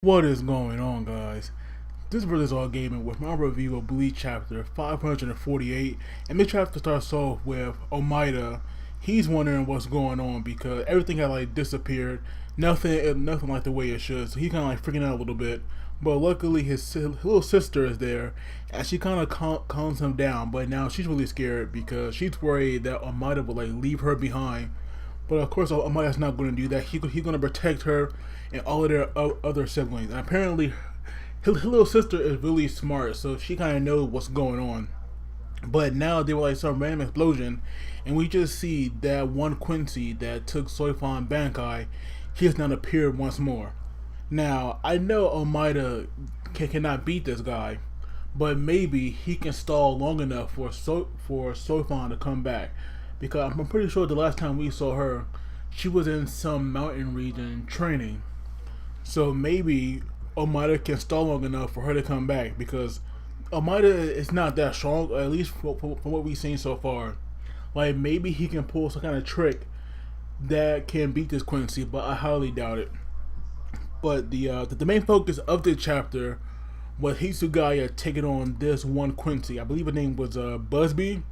What is going on, guys? This brother's all gaming with my review of Bleach chapter 548, and this chapter starts off with Omida. He's wondering what's going on because everything had disappeared, nothing like the way it should. So he kind of freaking out a little bit. But luckily, his little sister is there, and she kind of calms him down. But now she's really scared because she's worried that Omida will leave her behind. But of course, Amaya's not going to do that. He's going to protect her and all of their other siblings. And apparently, his little sister is really smart, so she kind of knows what's going on. But now they were some random explosion, and we just see that one Quincy that took Soifan Bankai, he has now appeared once more. Now, I know Omida cannot beat this guy, but maybe he can stall long enough for Soifan to come back. Because I'm pretty sure the last time we saw her, she was in some mountain region training. So maybe Omida can stall long enough for her to come back because Omida is not that strong, at least from what we've seen so far. Maybe he can pull some kind of trick that can beat this Quincy, but I highly doubt it. But the main focus of this chapter was Hitsugaya taking on this one Quincy. I believe her name was Busby.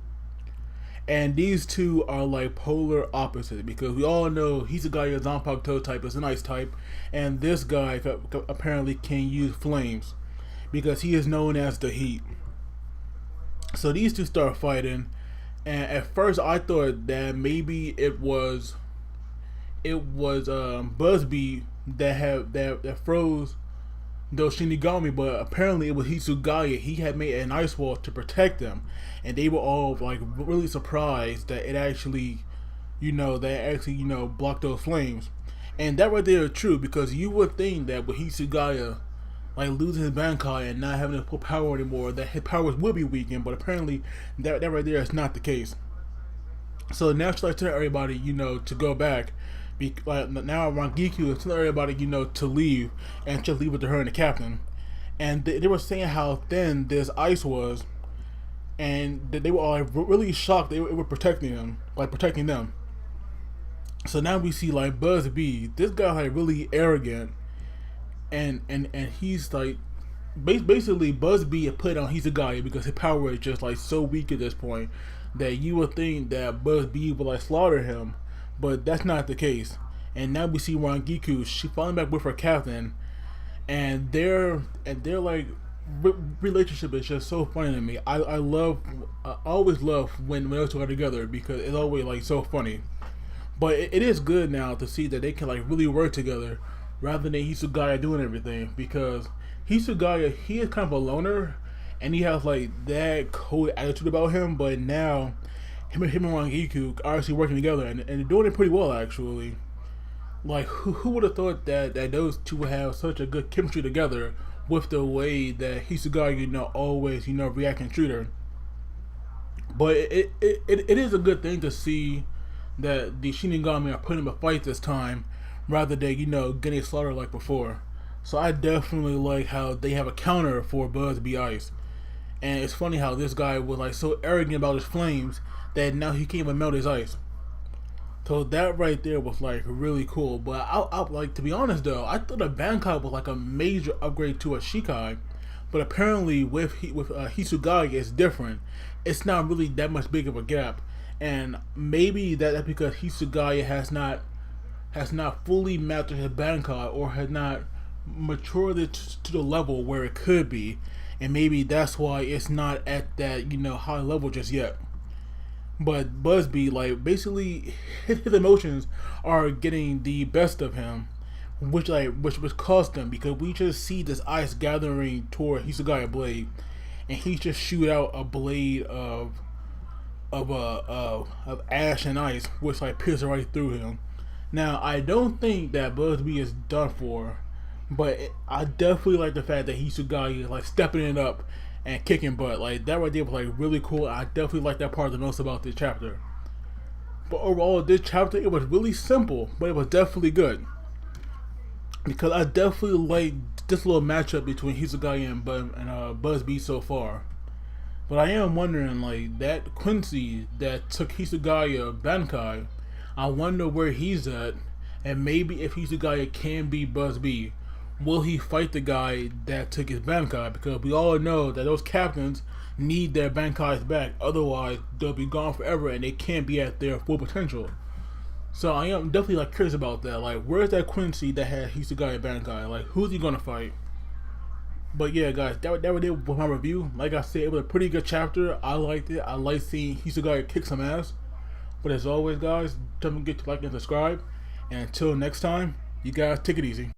And these two are polar opposites because we all know Hitsugaya Zanpakuto type is an ice type, and this guy apparently can use flames because he is known as the Heat. So these two start fighting, and at first I thought that maybe it was Busby that froze those Shinigami, but apparently it was Hitsugaya. He had made an ice wall to protect them, and they were all really surprised that it actually, blocked those flames. And that right there is true because you would think that with Hitsugaya losing his Bankai and not having his full power anymore, that his powers would be weakened, but apparently that right there is not the case. So now she's telling everybody, to go back. Now Rangiku is telling everybody, to leave and just leave it to her and the captain. And they were saying how thin this ice was, and they were all really shocked. It was protecting them. So now we see Buzz B. This guy really arrogant, and he's basically Buzz B put on Hitsugaya because his power is just so weak at this point that you would think that Buzz B would slaughter him. But that's not the case. And now we see Rangiku. She falling back with her captain, and their relationship is just so funny to me. I always love when those two are together because it's always so funny. But it is good now to see that they can really work together rather than Hitsugaya doing everything, because Hitsugaya, he is kind of a loner and he has that cold attitude about him. But now him and Rangiku are actually working together, and they're doing it pretty well actually. Who would have thought that those two would have such a good chemistry together with the way that Hitsugaya always react and treat her. But it is a good thing to see that the Shinigami are putting up a fight this time rather than getting slaughtered like before. So I definitely like how they have a counter for Buzz B Ice. And it's funny how this guy was so arrogant about his flames that now he can't even melt his ice. So that right there was really cool. But I to be honest though, I thought a Bankai was a major upgrade to a Shikai. But apparently with Hitsugaya it's different. It's not really that much big of a gap. And maybe that's because Hitsugaya has not fully mastered his Bankai, or has not matured it to the level where it could be. And maybe that's why it's not at that high level just yet. But Busby, basically his emotions are getting the best of him, which caused them, because we just see this ice gathering toward Hitsugaya blade, and he just shoot out a blade of ash and ice, which pierces right through him. Now I don't think that Busby is done for, but I definitely like the fact that Hitsugaya is stepping it up and kicking butt. That right there was really cool. I definitely like that part the most about this chapter. But overall, this chapter, it was really simple, but it was definitely good, because I definitely like this little matchup between Hitsugaya and Buzz B so far. But I am wondering, that Quincy that took Hitsugaya Bankai, I wonder where he's at, and maybe if Hitsugaya can be Buzz B, will he fight the guy that took his Bankai? Because we all know that those captains need their Bankais back. Otherwise, they'll be gone forever and they can't be at their full potential. So I am definitely like curious about that. Like, where's that Quincy that had Hitsugaya Bankai? Like, who's he gonna fight? But yeah, guys, that was it with my review. Like I said, it was a pretty good chapter. I liked it. I like seeing Hitsugaya kick some ass. But as always, guys, don't forget to like and subscribe. And until next time, you guys take it easy.